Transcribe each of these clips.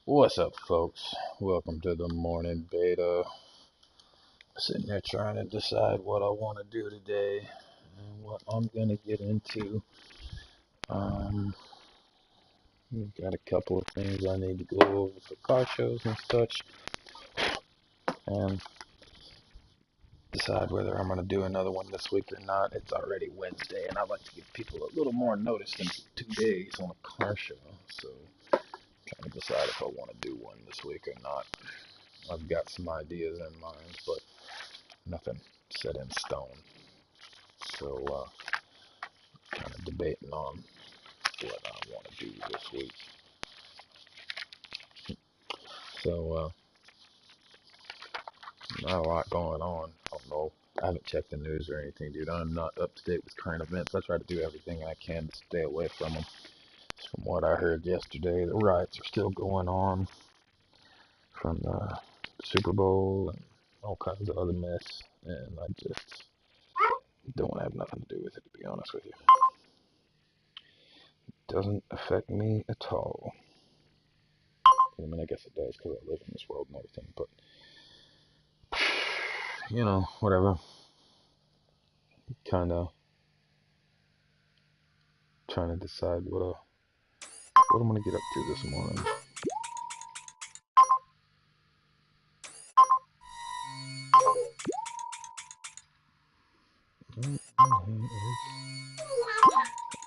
What's up, folks? Welcome to the morning beta. Sitting there trying to decide what I want to do today and what I'm gonna get into. Um, we've got a couple of things I need to go over for car shows and such, and decide whether I'm gonna do another one this week or not. It's already Wednesday, and I like to give people a little more notice than 2 days on a car show. So, trying to decide if I want to do one this week or not. I've got some ideas in mind, but nothing set in stone. So, kind of debating on what I want to do this week. So, not a lot going on. I don't know. I haven't checked the news or anything, dude. I'm not up to date with current events. I try to do everything I can to stay away from them. From what I heard yesterday, the riots are still going on from the Super Bowl and all kinds of other mess. And I just don't have nothing to do with it, to be honest with you. Doesn't affect me at all. I mean, I guess it does because I live in this world and everything, but whatever. Kind of trying to decide what I'm gonna get up to this morning.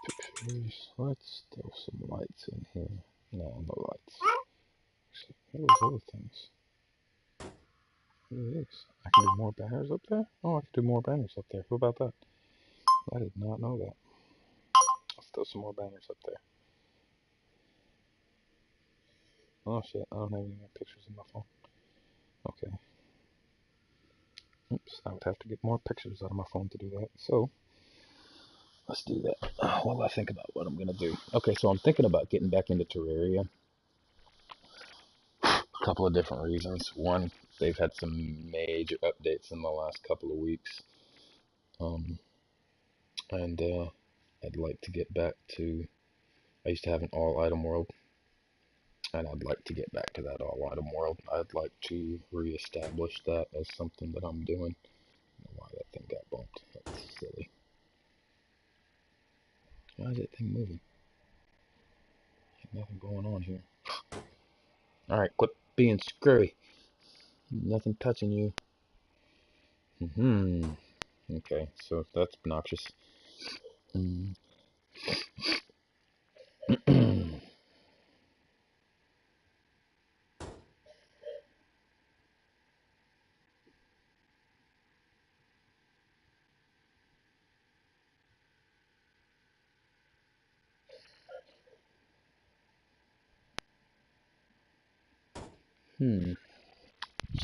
Pictures. Let's throw some lights in here. No lights. What are those other things? What are these? I can do more banners up there? Oh, I can do more banners up there. Who about that? I did not know that. Let's throw some more banners up there. Oh shit, I don't have any more pictures in my phone. Okay. Oops, I would have to get more pictures out of my phone to do that. So, let's do that while I think about what I'm going to do. Okay, so I'm thinking about getting back into Terraria. A couple of different reasons. One, they've had some major updates in the last couple of weeks. Um, and I'd like to get back to. I used to have an all item world, and I'd like to get back to that all item world. I'd like to reestablish that as something that I'm doing. I don't know why that thing got bumped. That's silly. Why is that thing moving? Nothing going on here. Alright, quit being screwy. Nothing touching you. Okay, so that's obnoxious. Mm.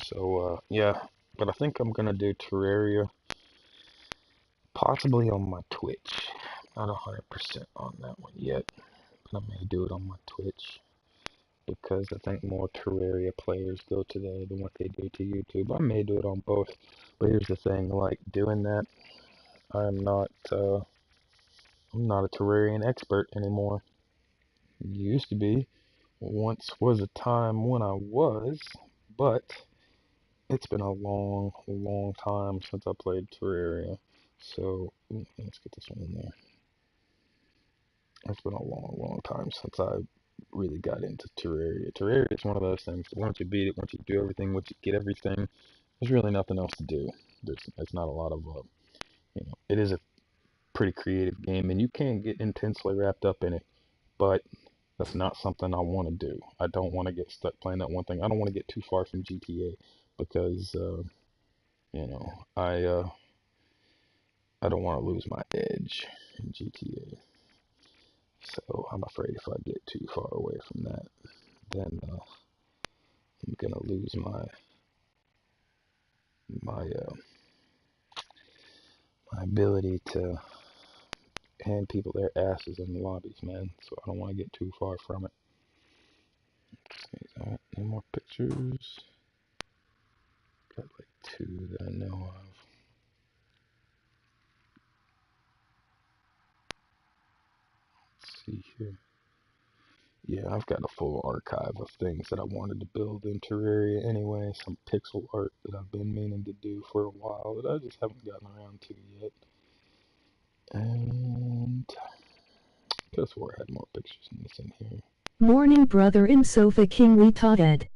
So, yeah, but I think I'm gonna do Terraria possibly on my Twitch. Not 100% on that one yet, but I may do it on my Twitch because I think more Terraria players go to there than what they do to YouTube. I may do it on both, but here's the thing: like doing that, I'm not, I'm not a Terrarian expert anymore. Used to be. Once was a time when I was, but it's been a long, long time since I played Terraria. So let's get this one in there. It's been a long, long time since I really got into Terraria. Terraria is one of those things. Once you beat it, once you do everything, once you get everything, there's really nothing else to do. There's not a lot of, it is a pretty creative game, and you can get intensely wrapped up in it, but that's not something I want to do. I don't want to get stuck playing that one thing. I don't want to get too far from GTA because, I don't want to lose my edge in GTA. So I'm afraid if I get too far away from that, then I'm gonna lose my my ability to hand people their asses in the lobbies, man. So I don't want to get too far from it. Any more pictures? Got like two that I know of. Let's see here. yeah, I've got a full archive of things that I wanted to build in Terraria anyway. Some pixel art that I've been meaning to do for a while that I just haven't gotten around to yet. And could have swore I had more pictures than this in here. Morning, brother in Sofa King retarded.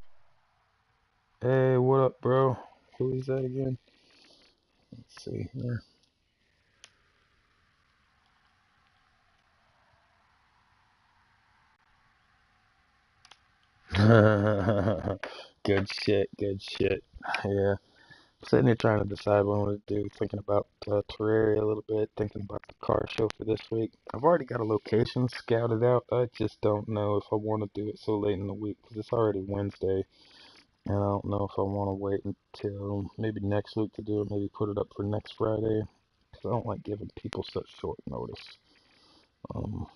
Hey, what up, bro? Who is that again? Let's see here. Good shit, good shit. Yeah. Sitting here trying to decide what I want to do, thinking about Terraria a little bit, thinking about the car show for this week. I've already got a location scouted out. I just don't know if I want to do it so late in the week because it's already Wednesday, and I don't know if I want to wait until maybe next week to do it, maybe put it up for next Friday because I don't like giving people such short notice. Um,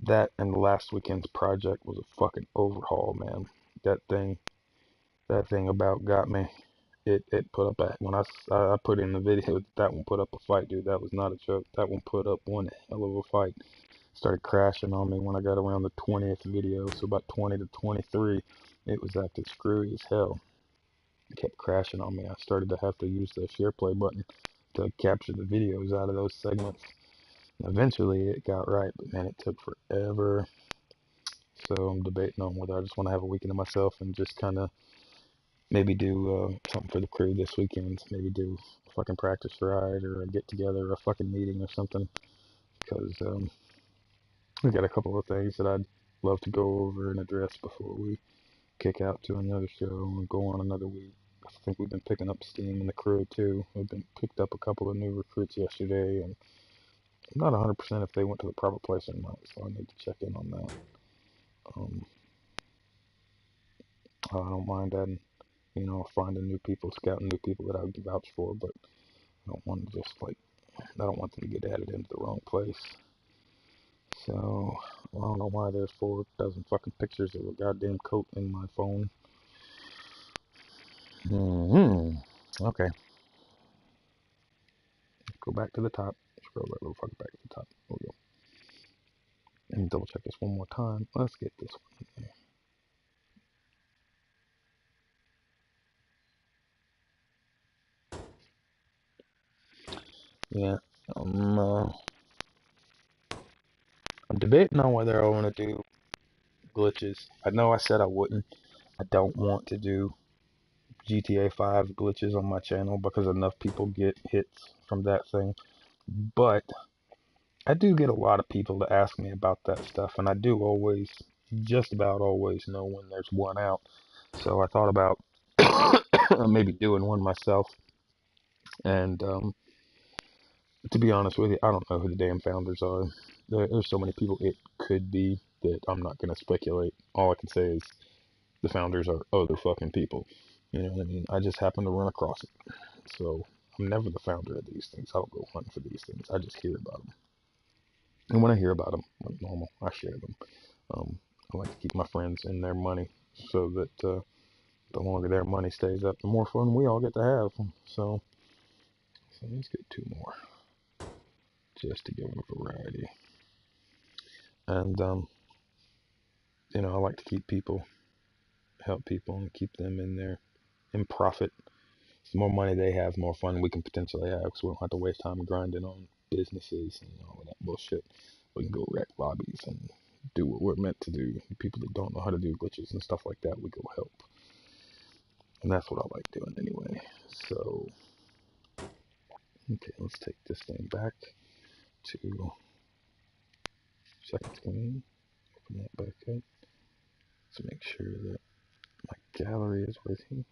that and last weekend's project was a fucking overhaul, man. That thing, that thing about got me. It put up a, when I put in the video, that one put up a fight, dude. That was not a joke. That one put up one hell of a fight. Started crashing on me when I got around the 20th video, so about 20 to 23, it was acting screwy as hell. It kept crashing on me. I started to have to use the share play button to capture the videos out of those segments. And eventually it got right, but man, it took forever. So I'm debating on whether I just want to have a weekend to myself and just kind of maybe do something for the crew this weekend. Maybe do a fucking practice ride or a get together or a fucking meeting or something. Because we got a couple of things that I'd love to go over and address before we kick out to another show and go on another week. I think we've been picking up steam in the crew too. We've been picked up a couple of new recruits yesterday, and I'm not 100% if they went to the proper place or not, so I need to check in on that. Um, I don't mind adding, finding new people, scouting new people that I would vouch for, but I don't want to just like, I don't want them to get added into the wrong place. So, I don't know why there's 4 dozen fucking pictures of a goddamn coat in my phone. Okay. Go back to the top. Scroll that little fucker back to the top. There we go. And double check this one more time. Let's get this one in there. Yeah. I'm debating on whether I want to do glitches. I know I said I wouldn't. I don't want to do GTA 5 glitches on my channel because enough people get hits from that thing. But I do get a lot of people to ask me about that stuff, and I do always, just about always, know when there's one out. So I thought about maybe doing one myself. And to be honest with you, I don't know who the damn founders are. There's so many people it could be that I'm not going to speculate. All I can say is the founders are other fucking people. You know what I mean? I just happen to run across it. So I'm never the founder of these things. I don't go hunting for these things. I just hear about them. And when I hear about them, like normal, I share them. I like to keep my friends in their money so that the longer their money stays up, the more fun we all get to have. So let's get 2 more just to give them a variety. And I like to keep people, help people, and keep them in profit. The more money they have, the more fun we can potentially have, because we don't have to waste time grinding on businesses and all that bullshit. We can go wreck lobbies and do what we're meant to do. People that don't know how to do glitches and stuff like that, we go help. And that's what I like doing anyway. So, okay, let's take this thing back to second screen. Open that back up. Let's make sure that my gallery is working.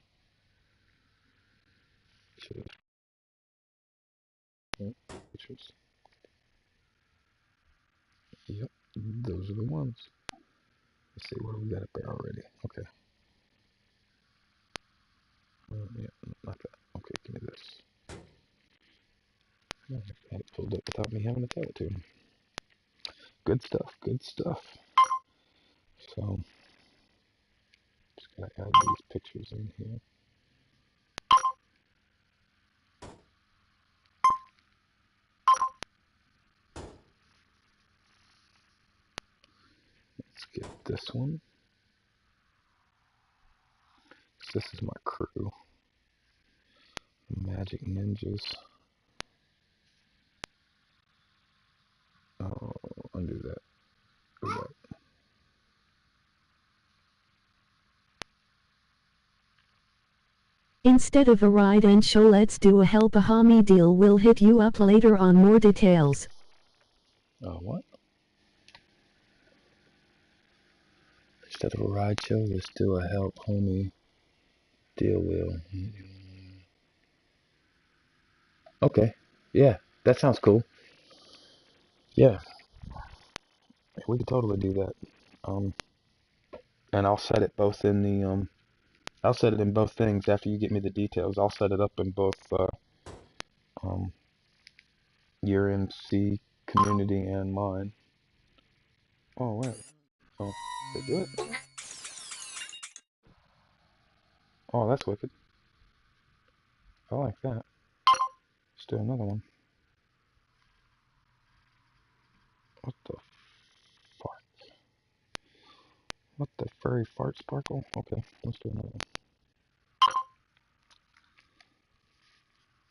Pictures. Yep, those are the ones. Let's see, what do we got up there already? Okay. Yeah, not that. Okay, give me this. I had it pulled up without me having to tell it to him. Good stuff, good stuff. So, just gotta add these pictures in here. this one. This is my crew. Magic Ninjas. Oh, undo that. Go back. Instead of a ride and show, let's do a help a homie deal. We'll hit you up later on more details. What? Instead of a ride show, let's do a help homie deal wheel. Okay. Yeah, that sounds cool. Yeah, we could totally do that. And I'll set it both in the I'll set it in both things after you get me the details. I'll set it up in both um your MC community and mine. Oh wait. Oh, they do it? Oh, that's wicked. I like that. Let's do another one. What the fart? What the furry fart sparkle? Okay, let's do another one.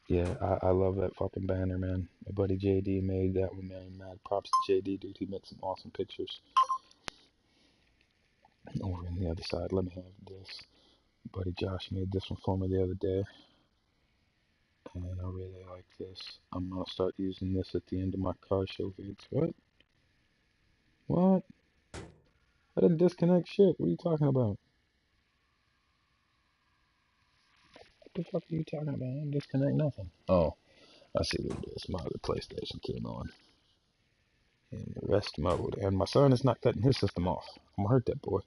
Yeah, I love that fucking banner, man. My buddy JD made that one, man. Mad props to JD, dude. He makes some awesome pictures. Over on the other side, let me have this. Buddy Josh made this one for me the other day, and I really like this. I'm gonna start using this at the end of my car show vids. What? What? I didn't disconnect shit. What are you talking about? What the fuck are you talking about? I didn't disconnect nothing. Oh, I see what it is. My other PlayStation came on in rest mode, and my son is not cutting his system off. I'm gonna hurt that boy.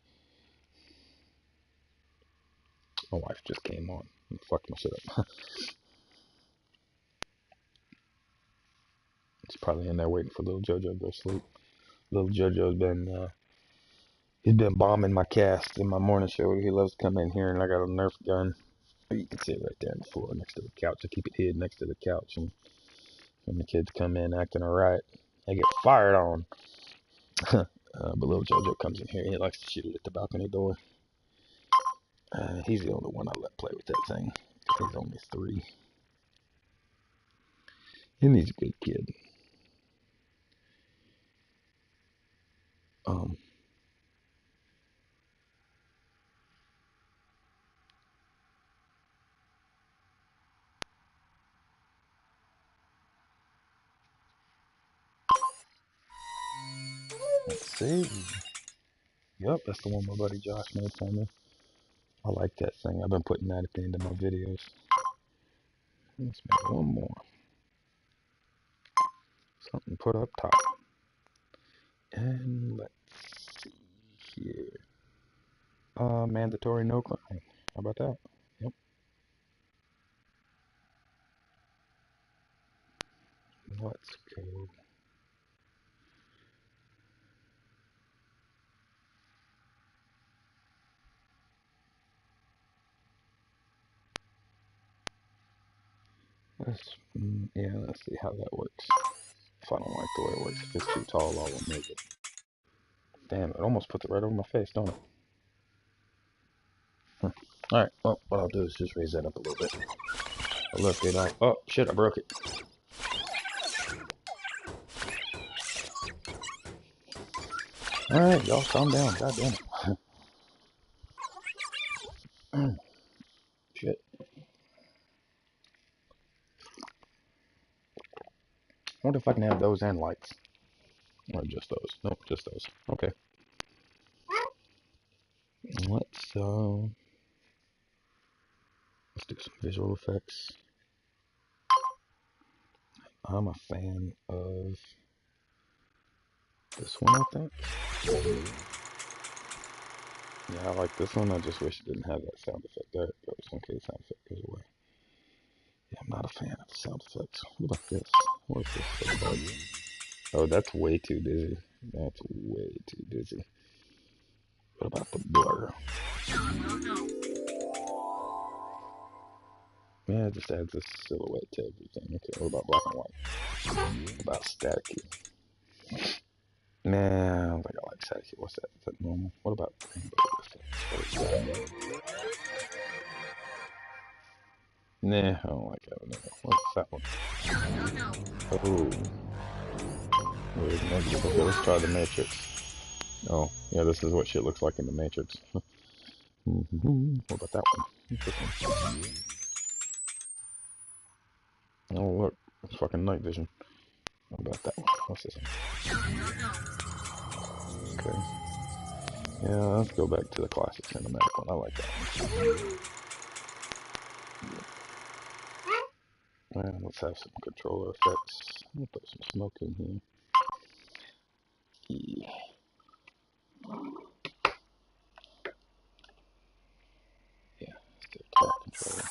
My wife just came on and fucked my shit up. He's probably in there waiting for little JoJo to go sleep. Little JoJo's been he's been bombing my cast in my morning show. He loves to come in here, and I got a Nerf gun. You can see it right there on the floor next to the couch. I keep it hid next to the couch, and when the kids come in acting alright, they get fired on. But little JoJo comes in here. He likes to shoot it at the balcony door. He's the only one I let play with that thing. He's only 3. And he's a good kid. Let's see. Yep, that's the one my buddy Josh made for me. I like that thing. I've been putting that at the end of my videos. Let's make one more. Something put up top. And let's see here. Mandatory no crying. How about that? Yep. Let's go. Let's see how that works. If I don't like the way it works, if it's too tall, I will move it. Damn, it almost puts it right over my face, don't it? Alright, well, what I'll do is just raise that up a little bit. I lift it up. Oh, shit, I broke it. Alright, y'all calm down. God damn it. Shit. I wonder if I can have those and lights. Or just those. Nope, just those. Okay. Let's do some visual effects. I'm a fan of this one, I think. Yeah, I like this one. I just wish it didn't have that sound effect. There it goes. Okay, the sound effect goes away. Yeah, I'm not a fan of the sound effects. What about this? What is this? Oh, that's way too dizzy. That's way too dizzy. What about the blur? Yeah, it just adds this silhouette to everything. Okay, what about black and white? What about staticky? Nah, I don't think I like excited. What's that? Is that normal? What about rainbow? Nah, I don't like that one. What's that one? Oh. Weird negative. Okay, let's try the Matrix. Oh, yeah, this is what shit looks like in the Matrix. What about that one? What's this one? Oh, look. It's fucking night vision. What about that one? What's this one? Okay. Yeah, let's go back to the classic cinematic one. I like that one. And let's have some controller effects. I'll put some smoke in here. Yeah. Yeah, still top controller.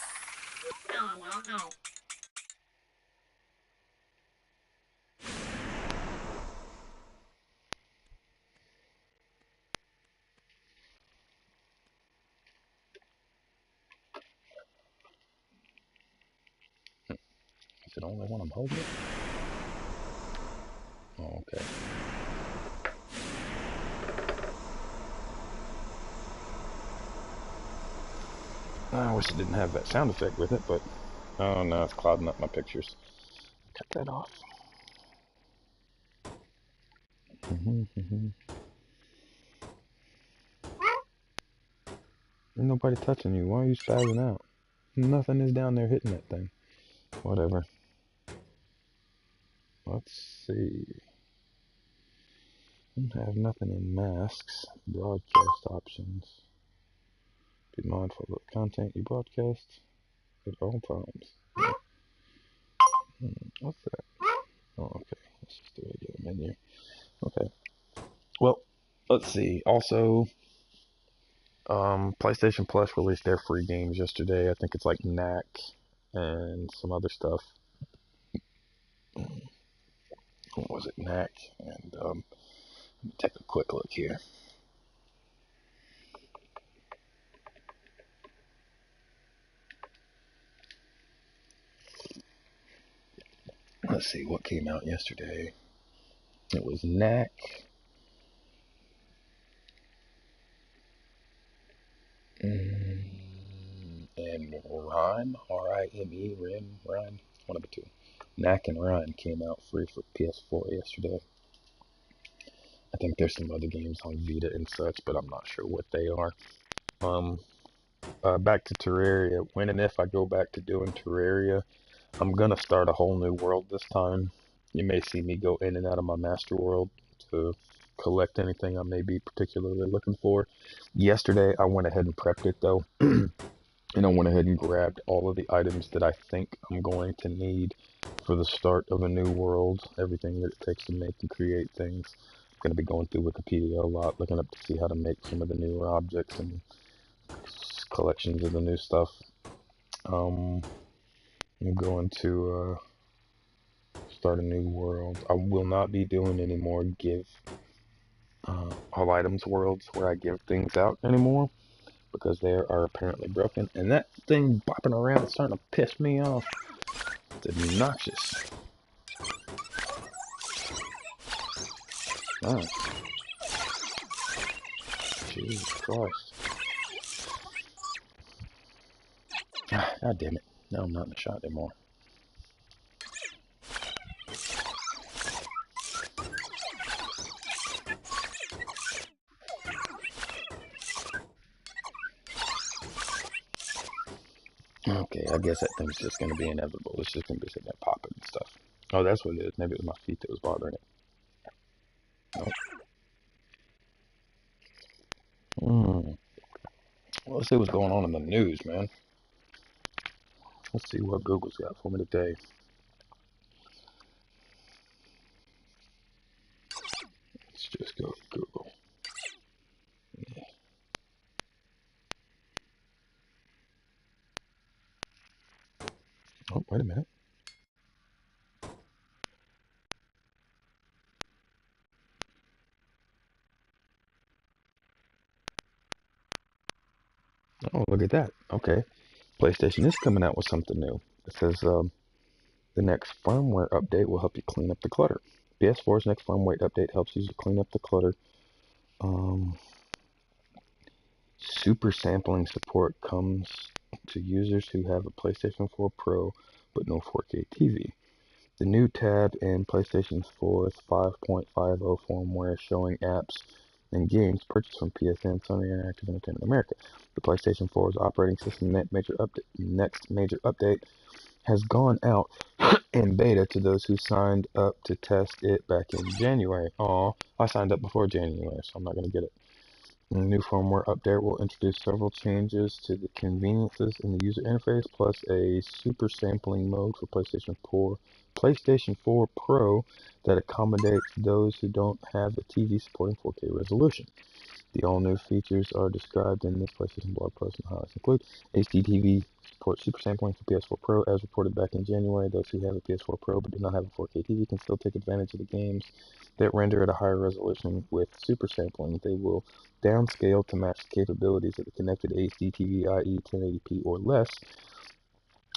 Is it only when I'm holding it? Oh, okay. I wish it didn't have that sound effect with it, but oh no, it's clouding up my pictures. Cut that off. Ain't nobody touching you. Why are you spazzing out? Nothing is down there hitting that thing. Whatever. Let's see. Don't have nothing in masks. Broadcast options. Be mindful of the content you broadcast at all times. What's that? Oh, okay. Let's just do a regular menu. Okay. Well, let's see. Also, PlayStation Plus released their free games yesterday. I think it's like Knack and some other stuff. What was it? Knack. And let me take a quick look here. Let's see what came out yesterday. It was Knack. And Rhyme, R-I-M-E, Rhyme, one of the two. Knack and Rhyme came out free for PS4 yesterday. I think there's some other games on Vita and such, but I'm not sure what they are. Back to Terraria. When and if I go back to doing Terraria, I'm gonna start a whole new world this time. You may see me go in and out of my master world to collect anything I may be particularly looking for. Yesterday, I went ahead and prepped it though. And I went ahead and grabbed all of the items that I think I'm going to need for the start of a new world. Everything that it takes to make and create things. I'm going to be going through Wikipedia a lot, looking up to see how to make some of the newer objects and collections of the new stuff. I'm going to start a new world. I will not be doing any more give all items worlds where I give things out anymore, because they are apparently broken. And that thing bopping around is starting to piss me off. It's obnoxious. Oh. Jesus Christ. God damn it. No, I'm not in the shot anymore. Okay, I guess that thing's just going to be inevitable. It's just going to be sitting there popping and stuff. Oh, that's what it is. Maybe it was my feet that was bothering it. Nope. Well, let's see what's going on in the news, man. Let's see what Google's got for me today. Let's just go to Google. Yeah. Oh, wait a minute. Oh, look at that. Okay. PlayStation is coming out with something new. It says the next firmware update will help you clean up the clutter. PS4's next firmware update helps users clean up the clutter Um, Super sampling support comes to users who have a PlayStation 4 Pro but no 4K TV. The new tab in PlayStation 4's 5.50 firmware showing apps and games purchased from PSN, Sony Interactive Entertainment America. The PlayStation 4's operating system next major update has gone out in beta to those who signed up to test it back in January. Aw, I signed up before January, so I'm not going to get it. The new firmware update will introduce several changes to the conveniences in the user interface, plus a super sampling mode for PlayStation 4 Pro that accommodates those who don't have a TV supporting 4K resolution. The all-new features are described in this PlayStation blog post and highlights include HDTV support super sampling for PS4 Pro as reported back in January. Those who have a PS4 Pro but do not have a 4K TV can still take advantage of the games that render at a higher resolution with super sampling. They will downscale to match the capabilities of the connected HDTV, i.e. 1080p or less.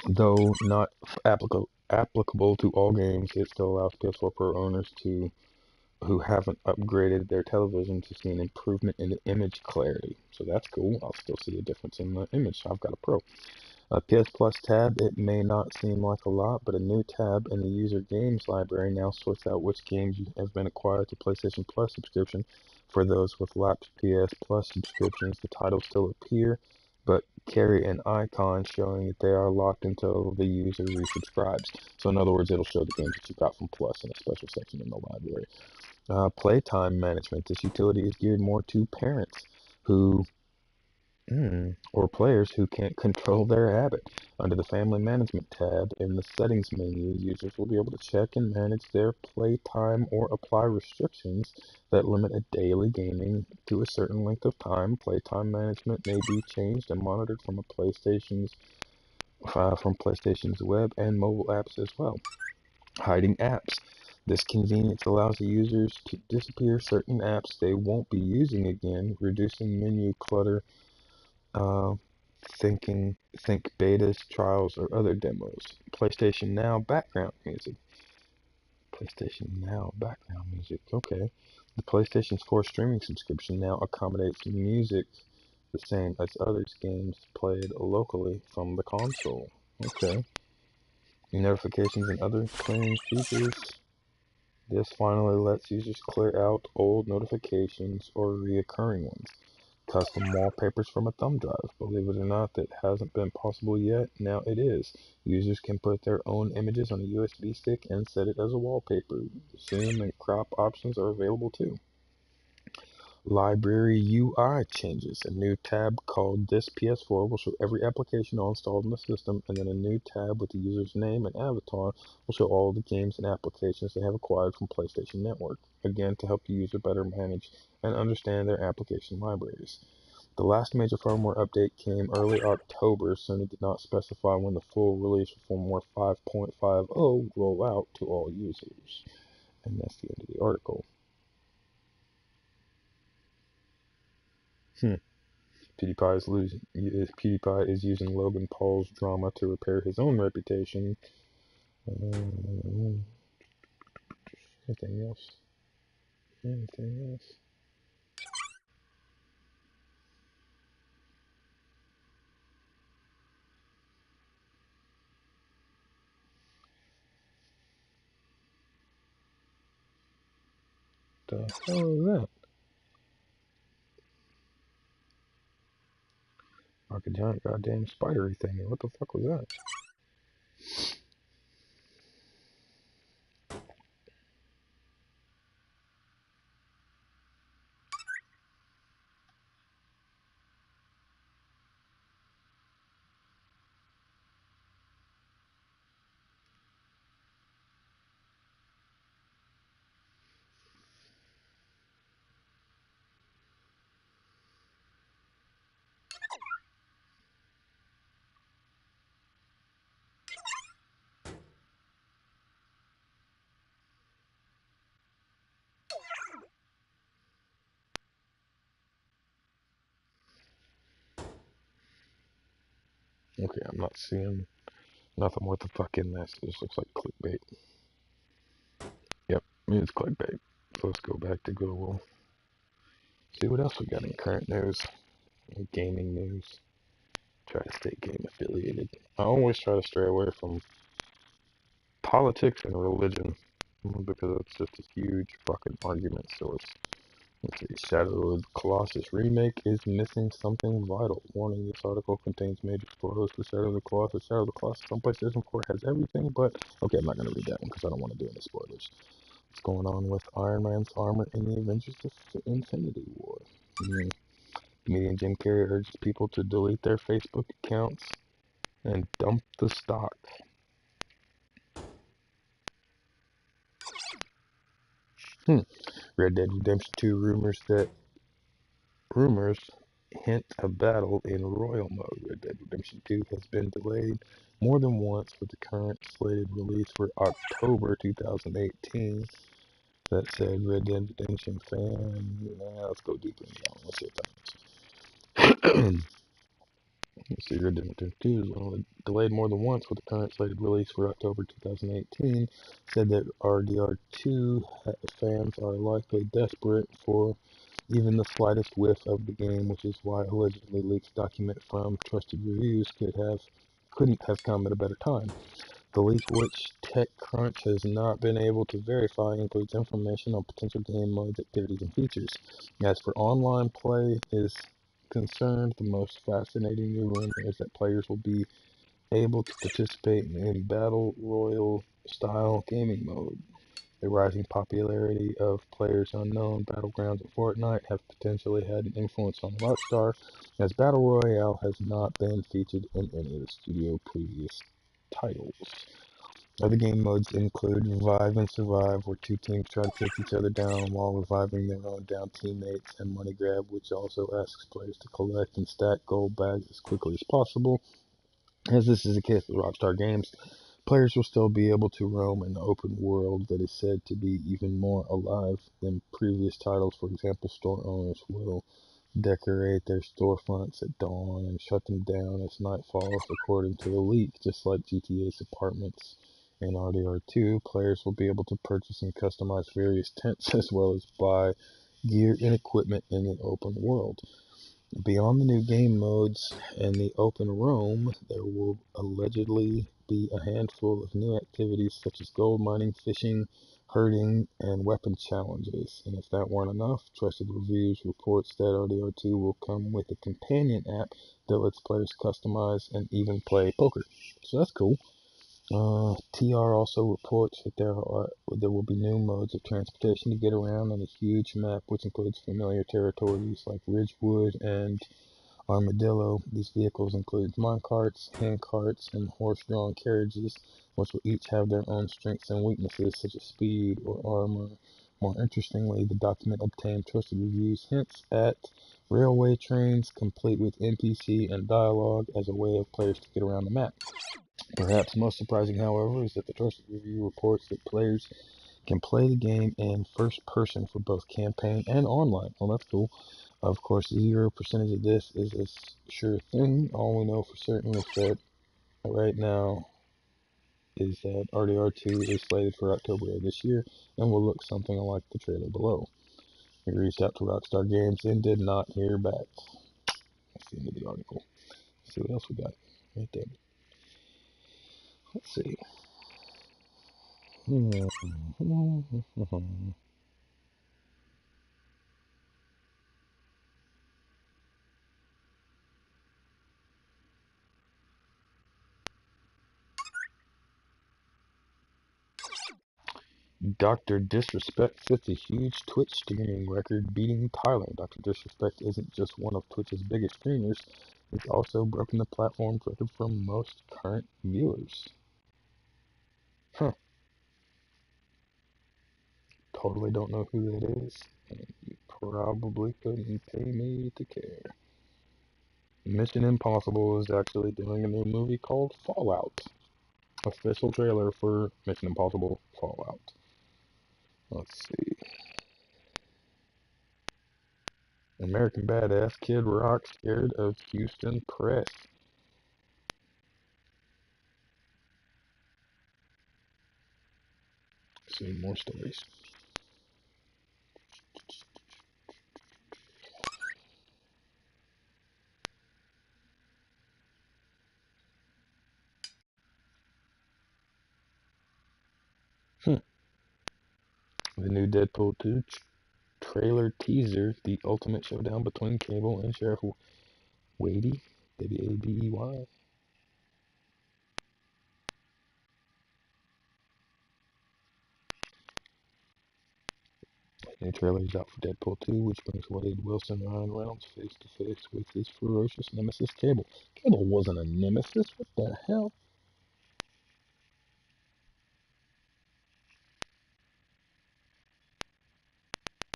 Though not applicable to all games, it still allows PS4 Pro owners who haven't upgraded their television to see an improvement in the image clarity. So that's cool. I'll still see a difference in the image. I've got a Pro. A PS Plus tab, it may not seem like a lot, but a new tab in the user games library now sorts out which games have been acquired to PlayStation Plus subscription. For those with lapsed PS Plus subscriptions, the titles still appear, but carry an icon showing that they are locked until the user resubscribes. So in other words, it'll show the games that you got from Plus in a special section in the library. Playtime management. This utility is geared more to parents who or players who can't control their habit. Under the Family Management tab in the Settings menu, users will be able to check and manage their playtime or apply restrictions that limit a daily gaming to a certain length of time. Playtime management may be changed and monitored from PlayStation's web and mobile apps as well. Hiding apps. This convenience allows the users to disappear certain apps they won't be using again, reducing menu clutter. Uh, think betas, trials, or other demos. PlayStation Now background music. PlayStation Now background music. Okay. The PlayStation 4 streaming subscription now accommodates music the same as other games played locally from the console. Okay. Notifications and other clearing features. This finally lets users clear out old notifications or reoccurring ones. Custom wallpapers from a thumb drive. Believe it or not, that hasn't been possible yet. Now it is. Users can put their own images on a USB stick and set it as a wallpaper. Zoom and crop options are available too. Library UI changes. A new tab called This PS4 will show every application installed in the system, and then a new tab with the user's name and avatar will show all the games and applications they have acquired from PlayStation Network, again to help the user better manage and understand their application libraries. The last major firmware update came early October. Sony did not specify when the full release of firmware 5.50 will roll out to all users. And that's the end of the article. PewDiePie is using Logan Paul's drama to repair his own reputation. Anything else? Anything else? The hell is that? Like a giant goddamn spidery thing. What the fuck was that? Okay, I'm not seeing nothing worth the fuck in this. This looks like clickbait. Yep, it's clickbait. So let's go back to Google. See what else we got in current news, gaming news. Try to stay game affiliated. I always try to stray away from politics and religion because it's just a huge fucking argument source. Let's see. Shadow of the Colossus remake is missing something vital. Warning: this article contains major spoilers for Shadow of the Colossus. Shadow of the Colossus on PlayStation 4 has everything, but okay, I'm not gonna read that one because I don't want to do any spoilers. What's going on with Iron Man's armor in the Avengers Infinity War? Comedian Jim Carrey urges people to delete their Facebook accounts and dump the stock. Red Dead Redemption 2 rumors hint a battle in royal mode. Red Dead Redemption 2 has been delayed more than once, with the current slated release for October 2018. That said, Red Dead Redemption fan, let's go deeper into that one. Let's see what that is. Let's see, Red Dead Redemption 2 is only delayed more than once, with the current slated release for October 2018. Said that RDR2 fans are likely desperate for even the slightest whiff of the game, which is why allegedly leaked document from trusted reviews couldn't have come at a better time. The leak, which TechCrunch has not been able to verify, includes information on potential game modes, activities, and features. As for online play is concerned, the most fascinating new rumor is that players will be able to participate in battle royale style gaming mode. The rising popularity of PlayerUnknown's Battlegrounds and Fortnite have potentially had an influence on Rockstar, as Battle Royale has not been featured in any of the studio's previous titles. Other game modes include Revive and Survive, where two teams try to take each other down while reviving their own down teammates, and Money Grab, which also asks players to collect and stack gold bags as quickly as possible. As this is the case with Rockstar Games, players will still be able to roam an open world that is said to be even more alive than previous titles. For example, store owners will decorate their storefronts at dawn and shut them down as night falls, according to the leak. Just like GTA's apartments in RDR2, players will be able to purchase and customize various tents as well as buy gear and equipment in the open world. Beyond the new game modes and the open roam, there will allegedly be a handful of new activities such as gold mining, fishing, herding, and weapon challenges. And if that weren't enough, Trusted Reviews reports that RDR2 will come with a companion app that lets players customize and even play poker. So that's cool. TR also reports that there will be new modes of transportation to get around on a huge map, which includes familiar territories like Ridgewood and Armadillo. These vehicles include minecarts, handcarts, and horse-drawn carriages, which will each have their own strengths and weaknesses, such as speed or armor. More interestingly, the document obtained trusted reviews hints at railway trains, complete with NPC and dialogue, as a way of players to get around the map. Perhaps most surprising, however, is that the trusted review reports that players can play the game in first person for both campaign and online. Well, that's cool. Of course, 0% of this is a sure thing. All we know for certain is that right now is that RDR2 is slated for October of this year and will look something like the trailer below. We reached out to Rockstar Games and did not hear back. That's the end of the article. Let's see what else we got right there. Let's see. Dr. Disrespect sets a huge Twitch streaming record, beating Tyler. Dr. Disrespect isn't just one of Twitch's biggest streamers, he's also broken the platform's record for most current viewers. Huh. Totally don't know who that is, and you probably couldn't pay me to care. Mission Impossible is actually doing a new movie called Fallout. Official trailer for Mission Impossible Fallout. Let's see. American Badass Kid Rock scared of Houston press. See more stories. The new Deadpool 2 trailer teaser, the ultimate showdown between Cable and Sheriff Wadey, Wabey. New trailer is out for Deadpool 2, which brings Wade Wilson and Ryan Reynolds face to face with his ferocious nemesis Cable. Cable wasn't a nemesis, what the hell?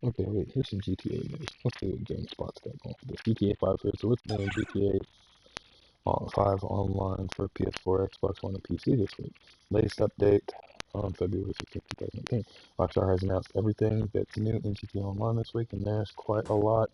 Okay, wait, here's some GTA news. Let's see what GameSpot's got going for this. GTA 5 here, so it's been GTA 5 online for PS4, Xbox One, and PC this week. Latest update on February 16, 2018. Rockstar has announced everything that's new in GTA Online this week, and there's quite a lot,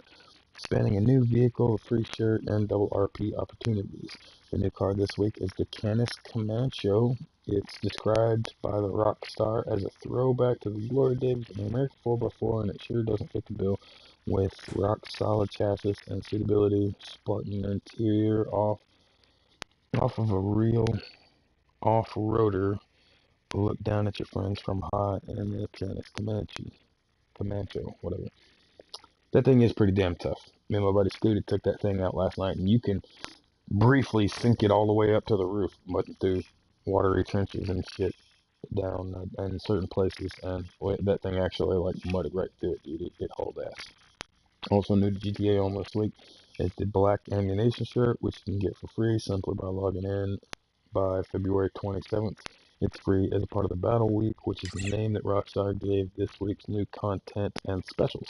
spanning a new vehicle, a free shirt, and double RP opportunities. The new car this week is the Canis Comanche. It's described by the Rockstar as a throwback to the glory days of the American 4x4, and it sure doesn't fit the bill with rock-solid chassis and suitability, Spartan interior, off of a real off-roader. Look down at your friends from high in the Canis Comanche, whatever. That thing is pretty damn tough. Me and my buddy Scooty took that thing out last night, and you can briefly sink it all the way up to the roof, but through watery trenches and shit down in certain places, and that thing actually like mudded right through it, dude. It hauled ass. Also new to GTA almost this week is the Black Ammunition shirt, which you can get for free simply by logging in by February 27th. It's free as a part of the Battle Week, which is the name that Rockstar gave this week's new content and specials.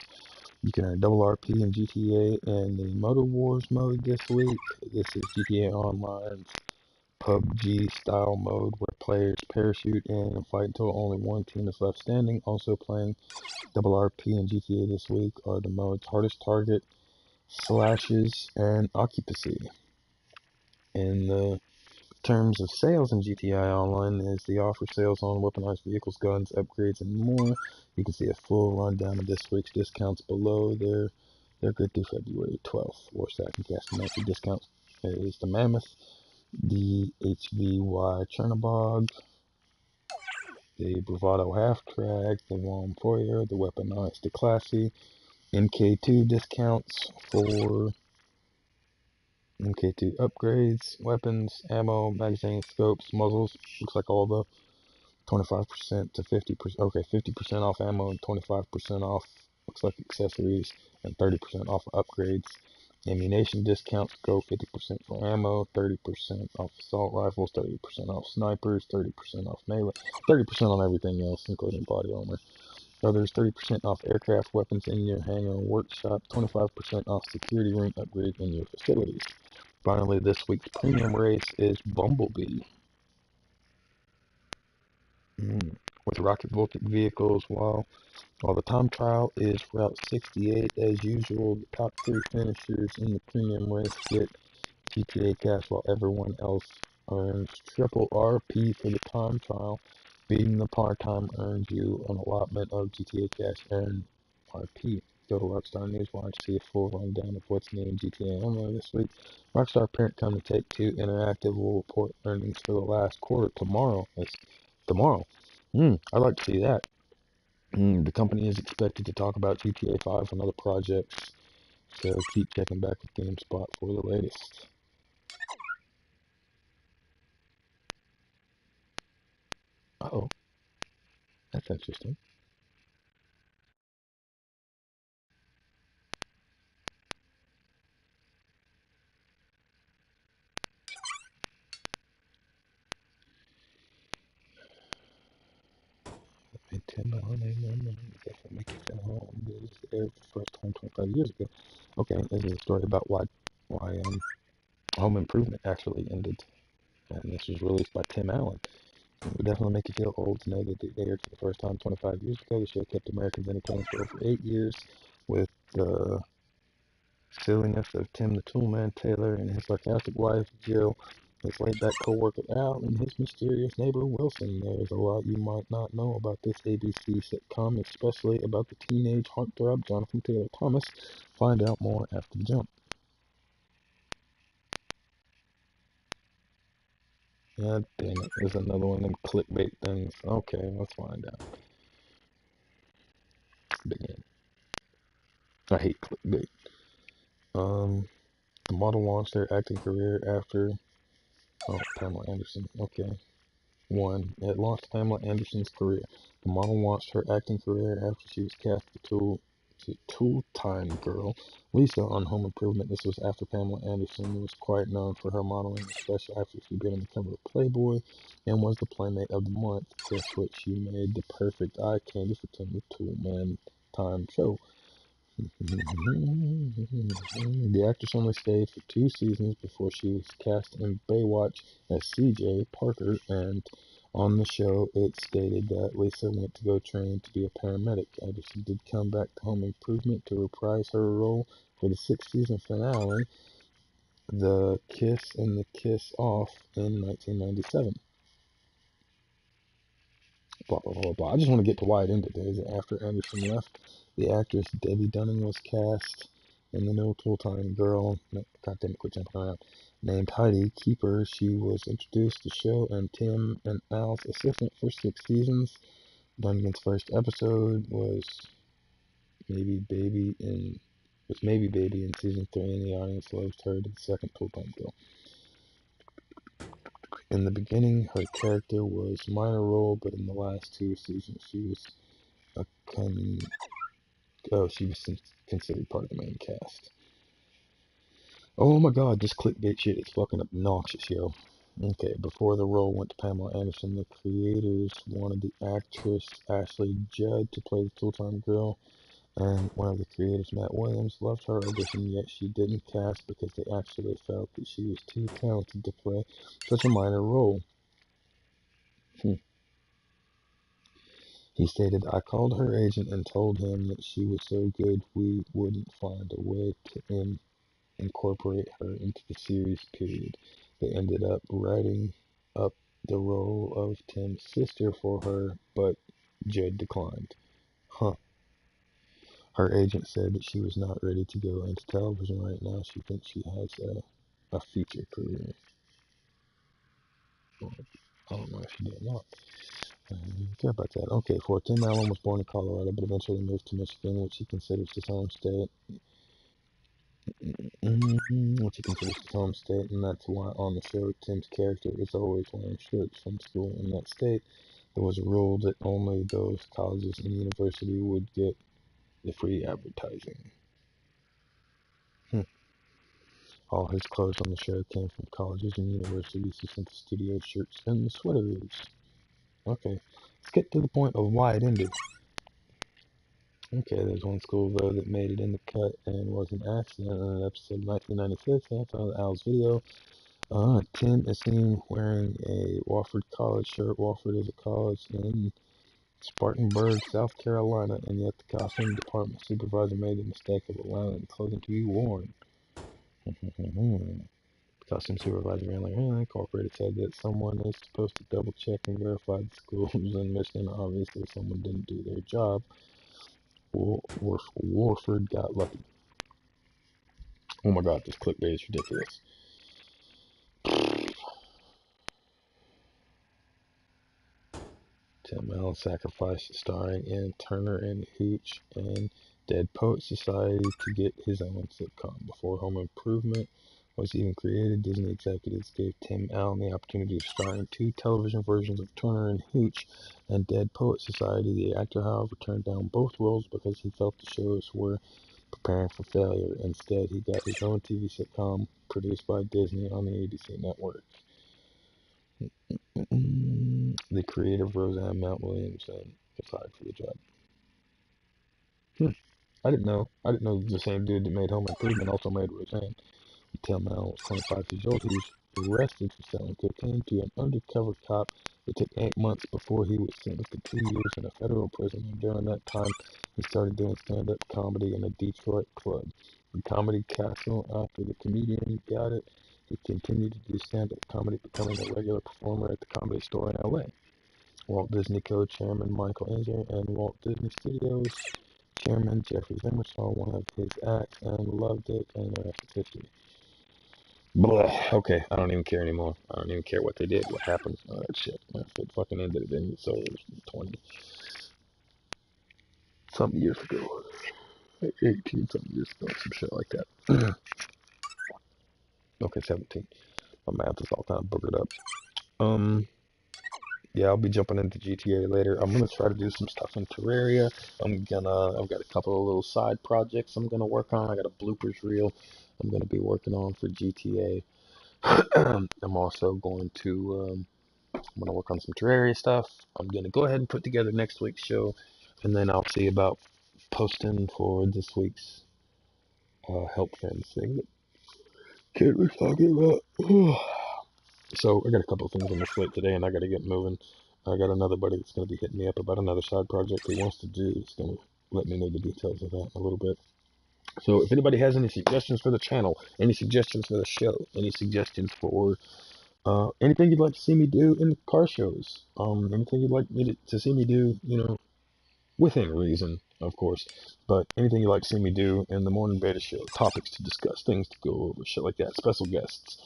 You can earn double RP in GTA and the Motor Wars mode this week. This is GTA Online's PUBG style mode where players parachute in and fight until only one team is left standing. Also playing double RP in GTA this week are the modes Hardest Target, Slashes, and Occupancy. In the terms of sales in GTA Online is the offer sales on weaponized vehicles, guns, upgrades, and more. You can see a full rundown of this week's discounts below. They're good through February 12th. Warsack and Castamancy discounts is the Mammoth, the HVY Chernobog, the Bravado Half Track, the Warm Foyer, the Weaponized, the Classy, MK2 discounts for MK2 upgrades, weapons, ammo, magazines, scopes, muzzles. Looks like all the 25% to 50%. Okay, 50% off ammo and 25% off. Looks like accessories and 30% off upgrades. Ammunition discounts go 50% for ammo, 30% off assault rifles, 30% off snipers, 30% off melee, 30% on everything else, including body armor. Others 30% off aircraft weapons in your hangar and workshop, 25% off security room upgrade in your facilities. Finally, this week's premium race is Bumblebee. With rocket voltic vehicles, while the time trial is Route 68 as usual, the top 3 finishers in the premium race get GTA cash while everyone else earns triple RP for the time trial. Beating the par time earns you an allotment of GTA cash and RP. Go to Rockstar Newswire to see a full rundown of what's new in GTA Online this week. Rockstar parent company Take-Two Interactive will report earnings for the last quarter tomorrow. It's tomorrow. I'd like to see that. The company is expected to talk about GTA 5 and other projects, so keep checking back with GameSpot for the latest. Oh, that's interesting. Tim Allen, definitely make it feel home. This aired for the first time 25 years ago. Okay, this is a story about why Home Improvement actually ended, and this was released by Tim Allen. It would definitely make you feel old to know that it aired for the first time 25 years ago. The show kept Americans entertained for over 8 years with the silliness of Tim the Toolman Taylor and his sarcastic wife Jill, his laid-back co-worker Al, and his mysterious neighbor Wilson. There's a lot you might not know about this ABC sitcom, especially about the teenage heartthrob Jonathan Taylor Thomas. Find out more after the jump. God damn it, there's another one of them clickbait things. Okay, let's find out. I hate clickbait. The model launched her acting career after. Oh, Pamela Anderson. Okay. 1. It launched Pamela Anderson's career. The model launched her acting career after she was cast to Two-Time Girl Lisa on Home Improvement. This was after Pamela Anderson was quite known for her modeling, especially after she been on the cover of Playboy and was the Playmate of the Month. Guess what? She made the perfect eye candy for Tim the Toolman Time show. The actress only stayed for 2 seasons before she was cast in Baywatch as CJ Parker, and on the show it stated that Lisa went to go train to be a paramedic. Anderson did come back to Home Improvement to reprise her role for the 6th season finale, The Kiss and the Kiss Off, in 1997. Blah, blah, blah, blah. I just want to get to why it ended. After Anderson left, the actress Debbie Dunning was cast in the new full-time girl, goddamn, quit jumping around, named Heidi Keeper. She was introduced to the show and Tim and Al's assistant for 6 seasons. Dungan's first episode was Maybe Baby in season 3, and the audience loved her to the second full-time girl. In the beginning, her character was a minor role, but in the last 2 seasons, she was considered part of the main cast. Oh my god, this clickbait shit is fucking obnoxious, yo. Okay, before the role went to Pamela Anderson, the creators wanted the actress Ashley Judd to play the full-time girl, and one of the creators, Matt Williams, loved her audition, yet she didn't cast because they actually felt that she was too talented to play such a minor role. He stated, I called her agent and told him that she was so good we wouldn't find a way to incorporate her into the series, period. They ended up writing up the role of Tim's sister for her, but Judd declined. Her agent said that she was not ready to go into television right now. She thinks she has a future career. Well, I don't know if she did or not. I don't care about that. Okay, Tim Allen was born in Colorado, but eventually moved to Michigan, which he considers his home state. Which he considers his home state, and that's why on the show Tim's character is always wearing shirts. From school in that state, there was a rule that only those colleges and university would get the free advertising. All his clothes on the show came from colleges and universities who sent the studio shirts and the sweaters. Okay, let's get to the point of why it ended. Okay, there's one school though that made it in the cut and was an accident in an episode of 1996. That's on Al's video. Tim is seen wearing a Wofford College shirt. Wofford is a college in Spartanburg, South Carolina, and yet the costume department supervisor made the mistake of allowing the clothing to be worn. The costume supervisor ran like, Incorporated said that someone is supposed to double check and verify the schools in Michigan. Obviously, someone didn't do their job. Warford got lucky. Oh my god, this clickbait is ridiculous. Tim Allen Sacrifice, starring in Turner and Hooch and Dead Poet Society to get his own sitcom. Before Home Improvement was even created, Disney executives gave Tim Allen the opportunity to star in 2 television versions of Turner and Hooch and Dead Poet Society. The actor, however, turned down both roles because he felt the shows were preparing for failure. Instead, he got his own TV sitcom produced by Disney on the ABC network. The creative Roseanne Mount Williamson applied for the job. I didn't know. The same dude that made Home Improvement also made Roseanne. Tim Allen was 25 years old. He was arrested for selling cocaine to an undercover cop. It took 8 months before he was sentenced to 2 years in a federal prison. And during that time, he started doing stand-up comedy in a Detroit club, the Comedy Castle. After the comedian got it, he continued to do stand-up comedy, becoming a regular performer at the Comedy Store in L.A. Walt Disney co-chairman Michael Eisner and Walt Disney Studios chairman Jeffrey Zimmer saw one of his acts and loved it, and the rest is history. Blah. Okay, I don't even care anymore. I don't even care what they did, what happened, all that shit. If it fucking ended, it so it was 20 something years ago. 18, something just some shit like that. Okay, 17. My math is all kind of boogered up. Yeah, I'll be jumping into GTA later. I'm gonna try to do some stuff in Terraria. I've got a couple of little side projects I'm gonna work on. I got a bloopers reel I'm gonna be working on for GTA. I'm also I'm gonna work on some Terraria stuff. I'm gonna go ahead and put together next week's show, and then I'll see about posting for this week's help friends thing that Kate was talking about. So I got a couple of things on the slate today, and I got to get moving. I got another buddy that's going to be hitting me up about another side project he wants to do. He's going to let me know the details of that in a little bit. So if anybody has any suggestions for the channel, any suggestions for the show, any suggestions for anything you'd like to see me do in car shows, anything you'd like me to see me do, within reason, of course, but anything you'd like to see me do in the morning beta show, topics to discuss, things to go over, shit like that, special guests.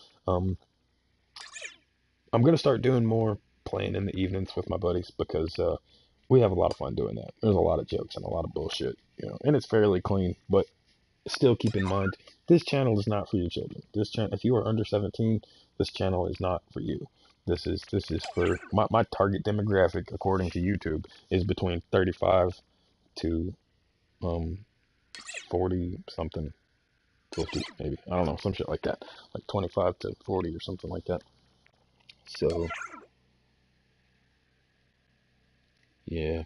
I'm gonna start doing more playing in the evenings with my buddies because we have a lot of fun doing that. There's a lot of jokes and a lot of bullshit, and it's fairly clean. But still, keep in mind this channel is not for your children. This channel, if you are under 17, this channel is not for you. This is for my target demographic, according to YouTube, is between 35 to 40 something, 50 maybe. I don't know, some shit like that, like 25 to 40 or something like that. So yeah.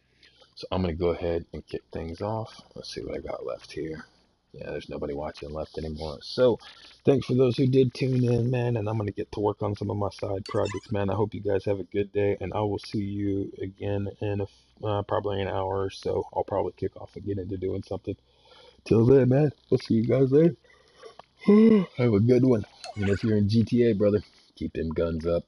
So I'm going to go ahead and kick things off. Let's see what I got left here. Yeah, there's nobody watching left anymore. So thanks for those who did tune in, man. And I'm going to get to work on some of my side projects, man. I hope you guys have a good day. And I will see you again in probably an hour or so. I'll probably kick off and get into doing something. Till then, man, we'll see you guys later. Have a good one. And if you're in GTA, brother, keep them guns up.